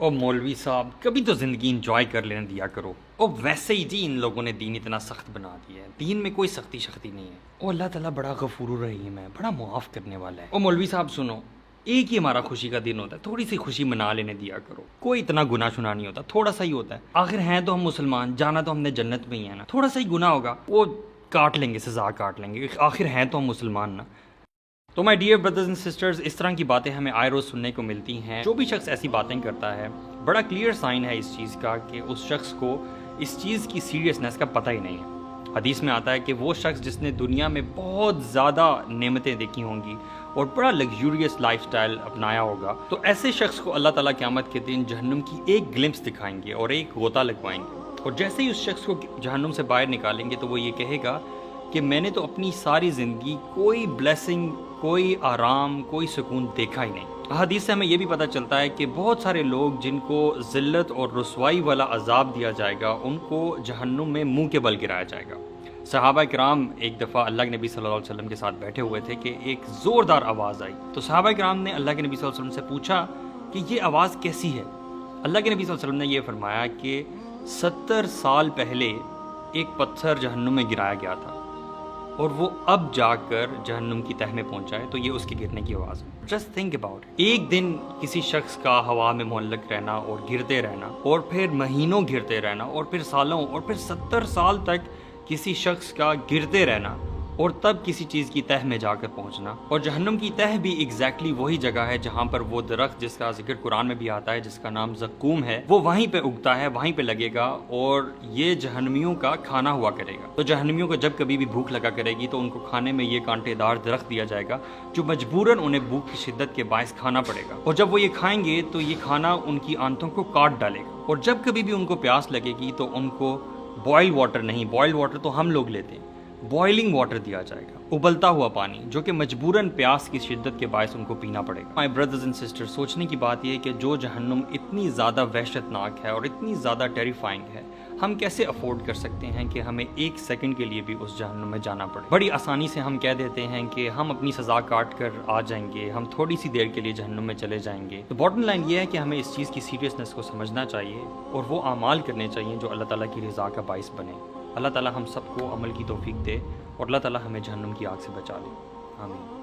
او مولوی صاحب کبھی تو زندگی انجوائے کر لینے دیا کرو. او ویسے ہی جی ان لوگوں نے دین اتنا سخت بنا دیا ہے. دین میں کوئی سختی شختی نہیں ہے. او اللہ تعالیٰ بڑا غفور الرحیم ہے, بڑا معاف کرنے والا ہے. او مولوی صاحب سنو, ایک ہی ہمارا خوشی کا دن ہوتا ہے, تھوڑی سی خوشی منا لینے دیا کرو. کوئی اتنا گناہ شنا نہیں ہوتا, تھوڑا سا ہی ہوتا ہے. آخر ہیں تو ہم مسلمان, جانا تو ہم نے جنت میں ہی ہے نا. تھوڑا سا ہی گناہ ہوگا, وہ کاٹ لیں گے, سزا کاٹ لیں گے. آخر ہیں تو ہم مسلمان نا. تو my dear brothers and sisters, اس طرح کی باتیں ہمیں آئے روز سننے کو ملتی ہیں. جو بھی شخص ایسی باتیں کرتا ہے, بڑا کلیئر سائن ہے اس چیز کا کہ اس شخص کو اس چیز کی سیریسنس کا پتہ ہی نہیں ہے. حدیث میں آتا ہے کہ وہ شخص جس نے دنیا میں بہت زیادہ نعمتیں دیکھی ہوں گی اور بڑا لگژوریس لائف سٹائل اپنایا ہوگا, تو ایسے شخص کو اللہ تعالیٰ قیامت کے دن جہنم کی ایک گلمپس دکھائیں گے اور ایک غوطہ لگوائیں گے. اور جیسے ہی اس شخص کو جہنم سے باہر نکالیں گے تو وہ یہ کہے گا کہ میں نے تو اپنی ساری زندگی کوئی بلیسنگ, کوئی آرام, کوئی سکون دیکھا ہی نہیں. حدیث سے ہمیں یہ بھی پتہ چلتا ہے کہ بہت سارے لوگ جن کو ذلت اور رسوائی والا عذاب دیا جائے گا, ان کو جہنم میں منہ کے بل گرایا جائے گا. صحابہ کرام ایک دفعہ اللہ کے نبی صلی اللہ علیہ وسلم کے ساتھ بیٹھے ہوئے تھے کہ ایک زوردار آواز آئی. تو صحابہ کرام نے اللہ کے نبی صلی اللہ علیہ وسلم سے پوچھا کہ یہ آواز کیسی ہے. اللہ کے نبی صلی اللہ علیہ وسلم نے یہ فرمایا کہ 70 سال پہلے ایک پتھر جہنم میں گرایا گیا تھا اور وہ اب جا کر جہنم کی تہہ میں پہنچا ہے, تو یہ اس کے گرنے کی آواز ہے. جسٹ تھنک اباؤٹ, ایک دن کسی شخص کا ہوا میں معلق رہنا اور گرتے رہنا, اور پھر مہینوں گرتے رہنا, اور پھر سالوں, اور پھر 70 سال تک کسی شخص کا گرتے رہنا, اور تب کسی چیز کی تہہ میں جا کر پہنچنا. اور جہنم کی تہہ بھی ایگزیکٹلی وہی جگہ ہے جہاں پر وہ درخت جس کا ذکر قرآن میں بھی آتا ہے, جس کا نام زقوم ہے, وہ وہیں پہ اگتا ہے, وہیں پہ لگے گا, اور یہ جہنمیوں کا کھانا ہوا کرے گا. تو جہنمیوں کو جب کبھی بھی بھوک لگا کرے گی تو ان کو کھانے میں یہ کانٹے دار درخت دیا جائے گا جو مجبوراً انہیں بھوک کی شدت کے باعث کھانا پڑے گا. اور جب وہ یہ کھائیں گے تو یہ کھانا ان کی آنتوں کو کاٹ ڈالے گا. اور جب کبھی بھی ان کو پیاس لگے گی تو ان کو بوائل واٹر نہیں, بوائل واٹر تو ہم لوگ لیتے ہیں, بوائلنگ واٹر دیا جائے گا, ابلتا ہوا پانی, جو کہ مجبوراً پیاس کی شدت کے باعث ان کو پینا پڑے گا. مائی بردرز اینڈ سسٹر, سوچنے کی بات یہ ہے کہ جو جہنم اتنی زیادہ وحشت ناک ہے اور اتنی زیادہ ٹیریفائنگ ہے, ہم کیسے افورڈ کر سکتے ہیں کہ ہمیں ایک سیکنڈ کے لیے بھی اس جہنم میں جانا پڑے. بڑی آسانی سے ہم کہہ دیتے ہیں کہ ہم اپنی سزا کاٹ کر آ جائیں گے, ہم تھوڑی سی دیر کے لیے جہنم میں چلے جائیں گے. تو باٹم لائن یہ ہے کہ ہمیں اس چیز کی سیریسنس کو سمجھنا چاہیے اور وہ اعمال کرنے چاہیے جو اللہ تعالیٰ کی رضا کا باعث بنے. اللہ تعالیٰ ہم سب کو عمل کی توفیق دے اور اللہ تعالیٰ ہمیں جہنم کی آگ سے بچا لے. آمین.